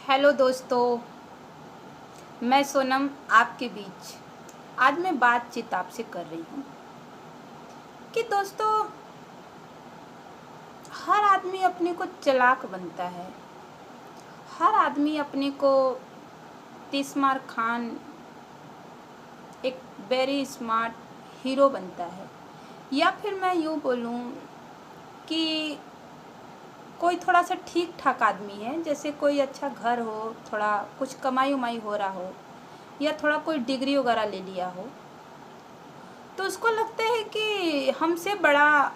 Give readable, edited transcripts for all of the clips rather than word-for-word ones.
Hello दोस्तों, मैं सोनम आपके बीच। आज मैं बातचीत आपसे कर रही हूँ कि दोस्तों, हर आदमी अपने को चालाक बनता है। हर आदमी अपने को तिस्मार खान, एक वेरी स्मार्ट हीरो बनता है। या फिर मैं यूँ बोलूँ कि कोई थोड़ा सा ठीक ठाक आदमी है, जैसे कोई अच्छा घर हो, थोड़ा कुछ कमाई उमाई हो रहा हो, या थोड़ा कोई डिग्री वगैरह ले लिया हो, तो उसको लगता है कि हमसे बड़ा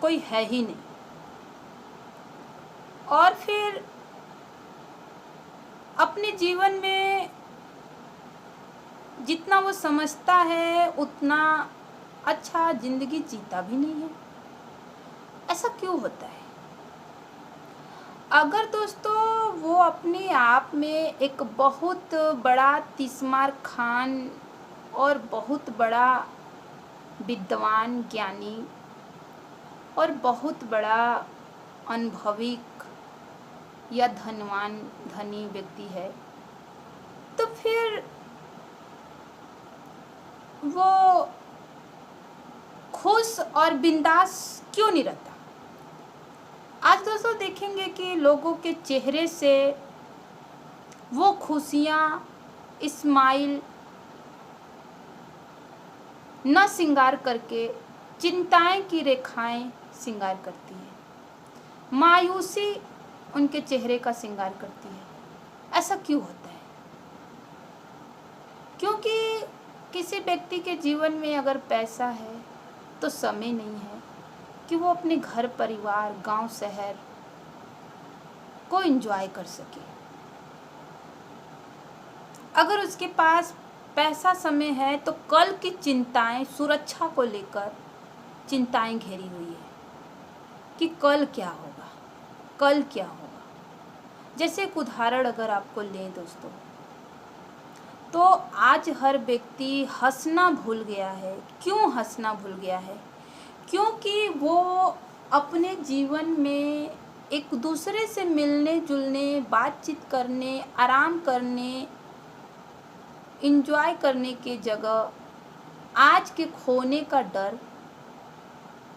कोई है ही नहीं। और फिर अपने जीवन में जितना वो समझता है उतना अच्छा ज़िंदगी जीता भी नहीं है। ऐसा क्यों होता है? अगर दोस्तों वो अपने आप में एक बहुत बड़ा तिस्मार खान और बहुत बड़ा विद्वान, ज्ञानी और बहुत बड़ा अनुभवी या धनी व्यक्ति है, तो फिर वो खुश और बिंदास क्यों नहीं रहता? आज दोस्तों देखेंगे कि लोगों के चेहरे से वो खुशियाँ, स्माइल न सिंगार करके चिंताएं की रेखाएं सिंगार करती है। मायूसी उनके चेहरे का सिंगार करती है। ऐसा क्यों होता है? क्योंकि किसी व्यक्ति के जीवन में अगर पैसा है तो समय नहीं है कि वो अपने घर परिवार, गांव, शहर को एंजॉय कर सके। अगर उसके पास पैसा, समय है, तो कल की चिंताएं, सुरक्षा को लेकर चिंताएं घेरी हुई है कि कल क्या होगा, कल क्या होगा। जैसे एक उदाहरण अगर आपको लें दोस्तों, तो आज हर व्यक्ति हंसना भूल गया है। क्यों हंसना भूल गया है? क्योंकि वो अपने जीवन में एक दूसरे से मिलने जुलने, बातचीत करने, आराम करने, एंजॉय करने के जगह आज के खोने का डर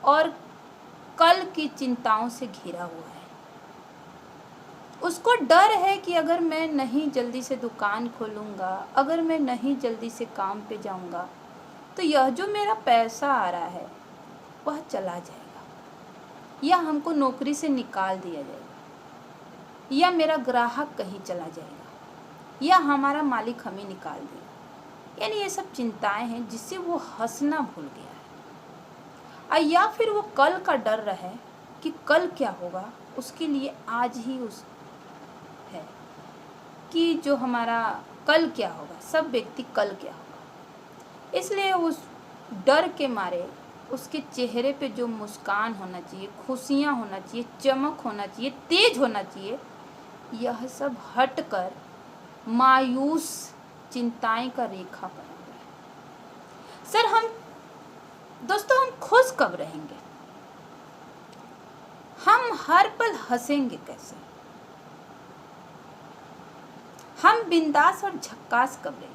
और कल की चिंताओं से घिरा हुआ है। उसको डर है कि अगर मैं नहीं जल्दी से दुकान खोलूँगा, अगर मैं नहीं जल्दी से काम पे जाऊँगा, तो यह जो मेरा पैसा आ रहा है वह चला जाएगा, या हमको नौकरी से निकाल दिया जाएगा, या मेरा ग्राहक कहीं चला जाएगा, या हमारा मालिक हमें निकाल देगा। यानी ये सब चिंताएं हैं जिससे वो हंसना भूल गया है। या फिर वो कल का डर रहे कि कल क्या होगा, उसके लिए आज ही उस है कि जो हमारा कल क्या होगा, सब व्यक्ति कल क्या होगा। इसलिए उस डर के मारे उसके चेहरे पे जो मुस्कान होना चाहिए, खुशियाँ होना चाहिए, चमक होना चाहिए, तेज होना चाहिए, यह सब हटकर मायूस चिंताएं का रेखा बना हुआ है। सर, हम दोस्तों, हम खुश कब रहेंगे? हम हर पल हंसेंगे कैसे? हम बिंदास और झक्कास कब रहेंगे?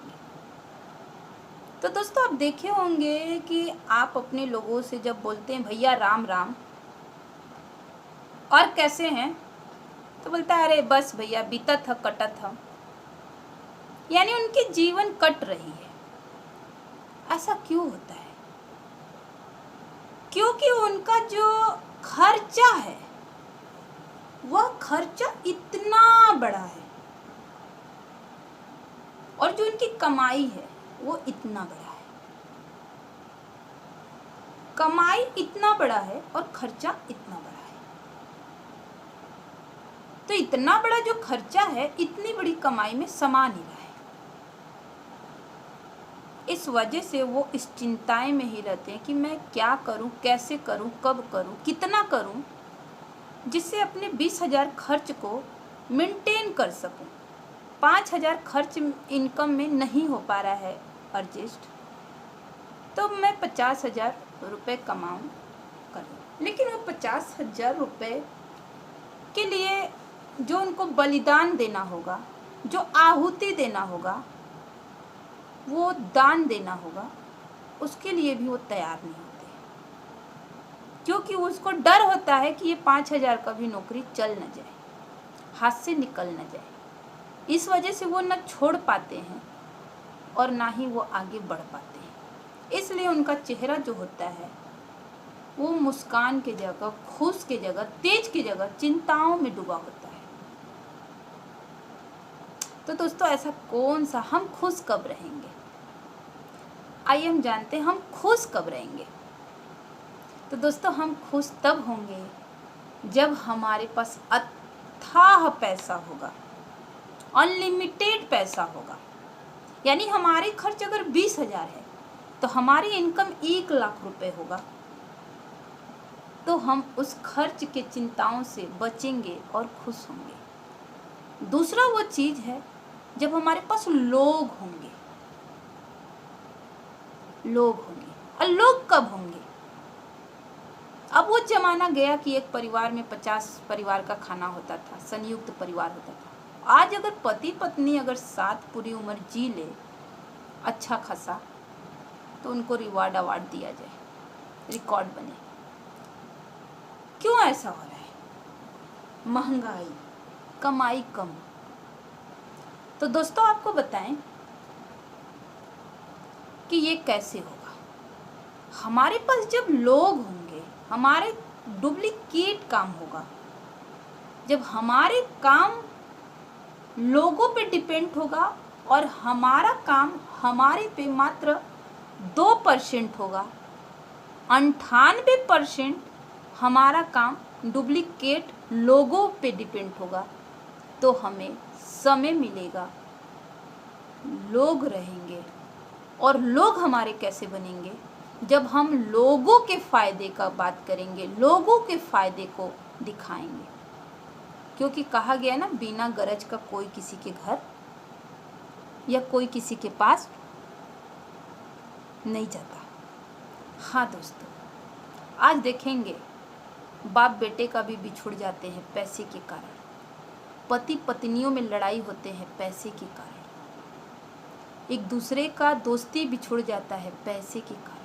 तो दोस्तों, आप देखे होंगे कि आप अपने लोगों से जब बोलते हैं भैया राम राम और कैसे हैं, तो बोलता है अरे बस भैया बीतत ह कटत ह। यानी उनकी जीवन कट रही है। ऐसा क्यों होता है? क्योंकि उनका जो खर्चा है वह खर्चा इतना बड़ा है, और जो उनकी कमाई है वो इतना बड़ा है। कमाई इतना बड़ा है और खर्चा इतना बड़ा है। तो इतना बड़ा जो खर्चा है इतनी बड़ी कमाई में समा नहीं रहा है। इस वजह से वो इस चिंताएं में ही रहते हैं कि मैं क्या करूं, कैसे करूं, कब करूं, कितना करूं, जिससे अपने 20,000 खर्च को मेंटेन कर सकूं। 5,000 खर्च इनकम में नहीं हो पा रहा है एडजस्ट, तो मैं 50,000 रुपये कमाऊं करूं। लेकिन वो 50,000 रुपये के लिए जो उनको बलिदान देना होगा, जो आहुति देना होगा, वो दान देना होगा, उसके लिए भी वो तैयार नहीं होते, क्योंकि उसको डर होता है कि ये 5,000 का भी नौकरी चल न जाए, हाथ से निकल न जाए। इस वजह से वो न छोड़ पाते हैं और ना ही वो आगे बढ़ पाते हैं। इसलिए उनका चेहरा जो होता है वो मुस्कान की जगह, खुश की जगह, तेज की जगह चिंताओं में डूबा होता है। तो दोस्तों, ऐसा कौन सा, हम खुश कब रहेंगे? आइए हम जानते हैं हम खुश कब रहेंगे। तो दोस्तों, हम खुश तब होंगे जब हमारे पास अथाह पैसा होगा, अनलिमिटेड पैसा होगा। यानी हमारे खर्च अगर 20,000 है तो हमारी इनकम 1,00,000 रुपए होगा, तो हम उस खर्च के चिंताओं से बचेंगे और खुश होंगे। दूसरा वो चीज़ है जब हमारे पास लोग होंगे। और लोग कब होंगे? अब वो जमाना गया कि एक परिवार में 50 परिवार का खाना होता था, संयुक्त परिवार होता था। आज अगर पति पत्नी अगर साथ पूरी उम्र जी ले अच्छा खासा, तो उनको रिवार्ड अवार्ड दिया जाए, रिकॉर्ड बने। क्यों ऐसा हो रहा है? महंगाई, कमाई कम। तो दोस्तों, आपको बताएं कि ये कैसे होगा। हमारे पास जब लोग होंगे, हमारे डुप्लीकेट काम होगा। जब हमारे काम लोगों पे डिपेंड होगा और हमारा काम हमारे पे मात्र 2% होगा, 98% हमारा काम डुप्लीकेट लोगों पे डिपेंड होगा, तो हमें समय मिलेगा, लोग रहेंगे। और लोग हमारे कैसे बनेंगे? जब हम लोगों के फ़ायदे का बात करेंगे, लोगों के फ़ायदे को दिखाएंगे। क्योंकि कहा गया ना, बिना गरज का कोई किसी के घर या कोई किसी के पास नहीं जाता। हाँ दोस्तों, आज देखेंगे बाप बेटे का भी बिछुड़ जाते हैं पैसे के कारण, पति पत्नियों में लड़ाई होते हैं पैसे के कारण, एक दूसरे का दोस्ती बिछुड़ जाता है पैसे के कारण।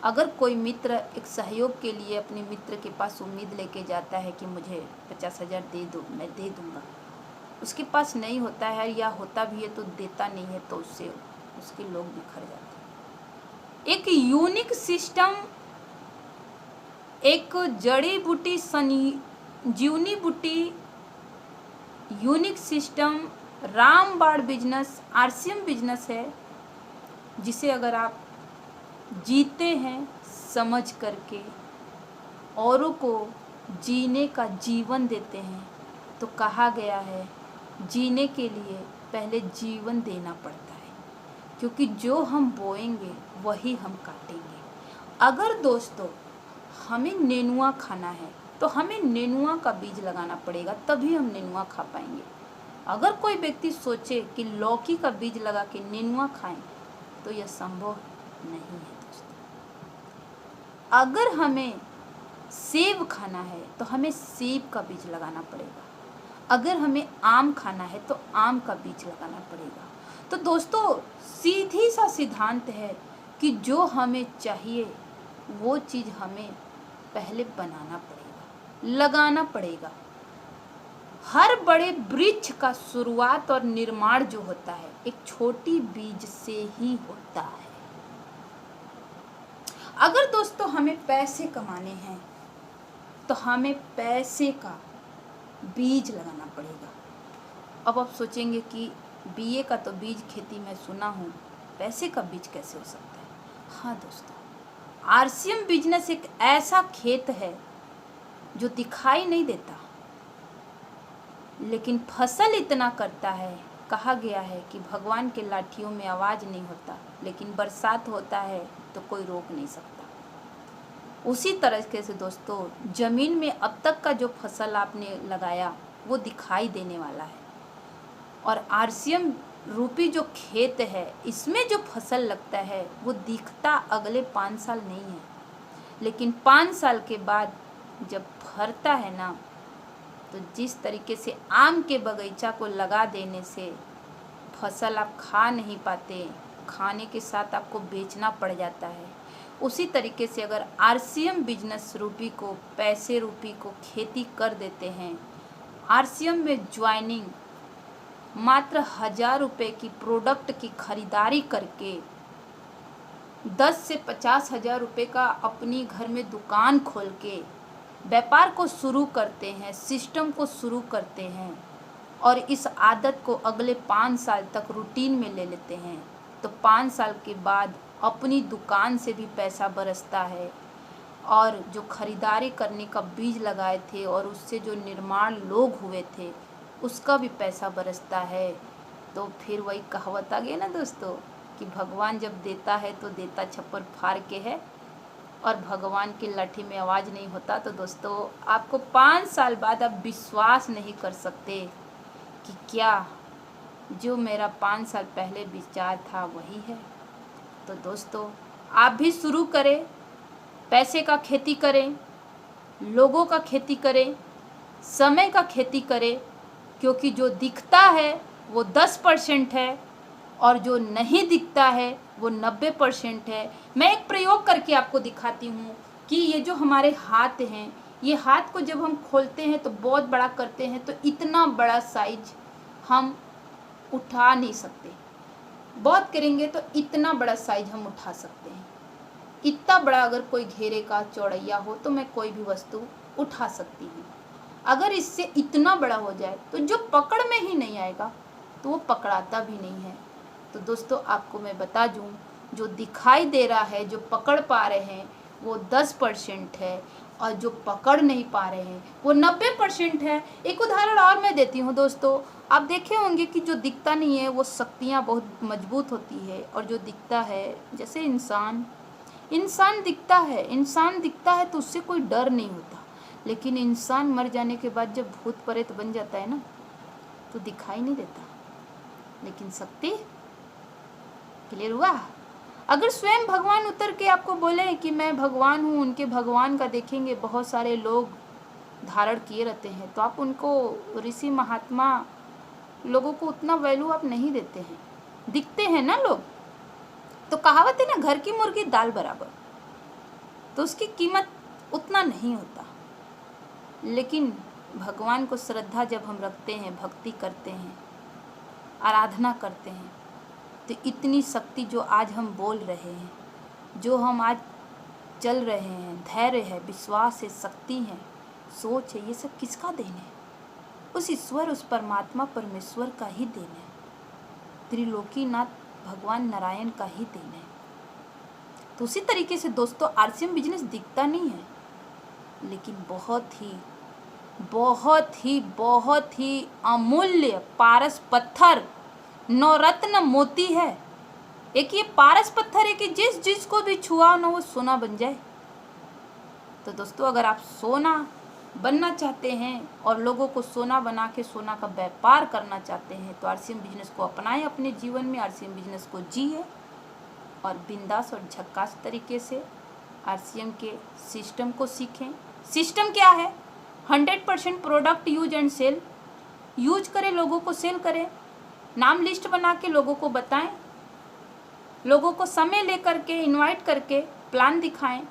अगर कोई मित्र एक सहयोग के लिए अपने मित्र के पास उम्मीद लेके जाता है कि मुझे 50,000 दे दो, मैं दे दूंगा, उसके पास नहीं होता है या होता भी है तो देता नहीं है, तो उससे उसके लोग बिखर जाते हैं। एक यूनिक सिस्टम, एक जड़ी बूटी संजीवनी बूटी यूनिक सिस्टम रामबाण बिजनेस, आरसीएम बिजनेस है, जिसे अगर आप जीते हैं समझ करके, औरों को जीने का जीवन देते हैं, तो कहा गया है जीने के लिए पहले जीवन देना पड़ता है, क्योंकि जो हम बोएंगे वही हम काटेंगे। अगर दोस्तों हमें नेनुआ खाना है तो हमें नेनुआ का बीज लगाना पड़ेगा, तभी हम नेनुआ खा पाएंगे। अगर कोई व्यक्ति सोचे कि लौकी का बीज लगा के नेनुआ खाएं, तो यह संभव नहीं है दोस्तों। अगर हमें सेब खाना है तो हमें सेब का बीज लगाना पड़ेगा। अगर हमें आम खाना है तो आम का बीज लगाना पड़ेगा। तो दोस्तों, सीधी सा सिद्धांत है कि जो हमें चाहिए वो चीज़ हमें पहले बनाना पड़ेगा, लगाना पड़ेगा। हर बड़े वृक्ष का शुरुआत और निर्माण जो होता है एक छोटी बीज से ही होता है। अगर दोस्तों हमें पैसे कमाने हैं तो हमें पैसे का बीज लगाना पड़ेगा। अब आप सोचेंगे कि बीए का तो बीज खेती मैं सुना हूँ, पैसे का बीज कैसे हो सकता है? हाँ दोस्तों, आरसीएम बिजनेस एक ऐसा खेत है जो दिखाई नहीं देता, लेकिन फसल इतना करता है। कहा गया है कि भगवान के लाठियों में आवाज़ नहीं होता, लेकिन बरसात होता है तो कोई रोक नहीं सकता। उसी तरह से दोस्तों, ज़मीन में अब तक का जो फसल आपने लगाया वो दिखाई देने वाला है, और आरसीएम रूपी जो खेत है इसमें जो फसल लगता है वो दिखता अगले 5 साल नहीं है, लेकिन 5 साल के बाद जब फरता है ना, तो जिस तरीके से आम के बगीचा को लगा देने से फसल आप खा नहीं पाते, खाने के साथ आपको बेचना पड़ जाता है, उसी तरीके से अगर आरसीएम बिजनेस रूपी को, पैसे रूपी को खेती कर देते हैं, आरसीएम में ज्वाइनिंग मात्र 1000 रुपये की प्रोडक्ट की खरीदारी करके 10 से 50,000 रुपये का अपनी घर में दुकान खोल के व्यापार को शुरू करते हैं, सिस्टम को शुरू करते हैं और इस आदत को अगले 5 साल तक रूटीन में ले लेते हैं, तो 5 साल के बाद अपनी दुकान से भी पैसा बरसता है और जो खरीदारी करने का बीज लगाए थे और उससे जो निर्माण लोग हुए थे उसका भी पैसा बरसता है। तो फिर वही कहावत आ गई ना दोस्तों कि भगवान जब देता है तो देता छप्पर फाड़ के है और भगवान की लाठी में आवाज़ नहीं होता। तो दोस्तों आपको 5 साल बाद आप विश्वास नहीं कर सकते कि क्या जो मेरा 5 साल पहले विचार था वही है। तो दोस्तों आप भी शुरू करें, पैसे का खेती करें, लोगों का खेती करें, समय का खेती करें, क्योंकि जो दिखता है वो 10% है और जो नहीं दिखता है वो 90% है। मैं एक प्रयोग करके आपको दिखाती हूँ कि ये जो हमारे हाथ हैं, ये हाथ को जब हम खोलते हैं तो बहुत बड़ा करते हैं तो इतना बड़ा साइज हम उठा नहीं सकते, बहुत करेंगे तो इतना बड़ा साइज हम उठा सकते हैं। इतना बड़ा अगर कोई घेरे का चौड़ैया हो तो मैं कोई भी वस्तु उठा सकती हूँ। अगर इससे इतना बड़ा हो जाए तो जो पकड़ में ही नहीं आएगा तो वो पकड़ाता भी नहीं है। तो दोस्तों आपको मैं बता दूं, जो दिखाई दे रहा है, जो पकड़ पा रहे हैं वो 10% है और जो पकड़ नहीं पा रहे हैं वो 90% है। एक उदाहरण और मैं देती हूँ दोस्तों, आप देखे होंगे कि जो दिखता नहीं है वो शक्तियाँ बहुत मजबूत होती है और जो दिखता है, जैसे इंसान दिखता है तो उससे कोई डर नहीं होता, लेकिन इंसान मर जाने के बाद जब भूत प्रेत बन जाता है ना तो दिखाई नहीं देता, लेकिन शक्ति। क्लियर हुआ? अगर स्वयं भगवान उतर के आपको बोले कि मैं भगवान हूँ, उनके भगवान का देखेंगे बहुत सारे लोग धारण किए रहते हैं, तो आप उनको ऋषि महात्मा लोगों को उतना वैल्यू आप नहीं देते हैं। दिखते हैं ना लोग, तो कहावत है ना, घर की मुर्गी दाल बराबर, तो उसकी कीमत उतना नहीं होता। लेकिन भगवान को श्रद्धा जब हम रखते हैं, भक्ति करते हैं, आराधना करते हैं, तो इतनी शक्ति जो आज हम बोल रहे हैं, जो हम आज चल रहे हैं, धैर्य है, विश्वास है, शक्ति है, सोच है, ये सब किसका देन है? उस ईश्वर, उस परमात्मा परमेश्वर का ही देन है, त्रिलोकीनाथ भगवान नारायण का ही देन है। तो उसी तरीके से दोस्तों आरसीएम बिजनेस दिखता नहीं है, लेकिन बहुत ही अमूल्य पारस पत्थर, नवरत्न मोती है। एक ये पारस पत्थर है कि जिस को भी छुआ ना वो सोना बन जाए। तो दोस्तों अगर आप सोना बनना चाहते हैं और लोगों को सोना बना के सोना का व्यापार करना चाहते हैं तो आरसीएम बिजनेस को अपनाएं अपने जीवन में, आरसीएम बिजनेस को जिए और बिंदास और झक्कास तरीके से आरसीएम के सिस्टम को सीखें। सिस्टम क्या है? 100% product use and sale, use करें, लोगों को सेल करें, नाम लिस्ट बना के लोगों को बताएं, लोगों को समय लेकर के इनवाइट करके प्लान दिखाएं,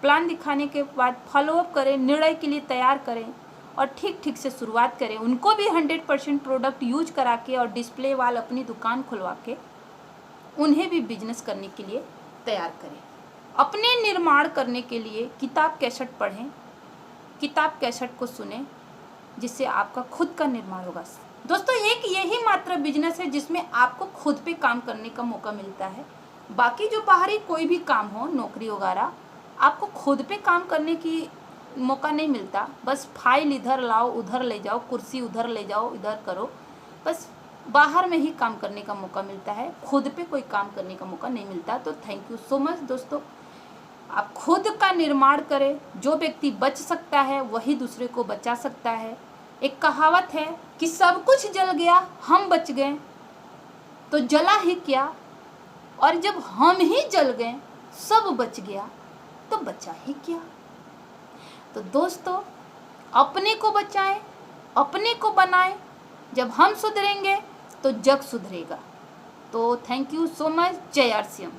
प्लान दिखाने के बाद फॉलोअप करें, निर्णय के लिए तैयार करें और ठीक से शुरुआत करें। उनको भी 100% प्रोडक्ट यूज करा के और डिस्प्ले वाल अपनी दुकान खुलवा के उन्हें भी बिजनेस करने के लिए तैयार करें। अपने निर्माण करने के लिए किताब कैसेट पढ़ें, किताब कैसेट को सुने, जिससे आपका खुद का निर्माण होगा। दोस्तों एक यही मात्र बिजनेस है जिसमें आपको खुद पे काम करने का मौका मिलता है। बाकी जो बाहरी कोई भी काम हो, नौकरी वगैरह, आपको खुद पे काम करने की मौका नहीं मिलता। बस फाइल इधर लाओ, उधर ले जाओ, कुर्सी उधर ले जाओ, इधर करो, बस बाहर में ही काम करने का मौका मिलता है, खुद पे कोई काम करने का मौका नहीं मिलता। तो थैंक यू सो मच दोस्तों, आप खुद का निर्माण करें। जो व्यक्ति बच सकता है वही दूसरे को बचा सकता है। एक कहावत है कि सब कुछ जल गया हम बच गए, तो जला ही क्या, और जब हम ही जल गए सब बच गया तो बचा ही क्या। तो दोस्तों अपने को बचाएं, अपने को बनाएं। जब हम सुधरेंगे तो जग सुधरेगा। तो थैंक यू सो मच। जय आर सी एम।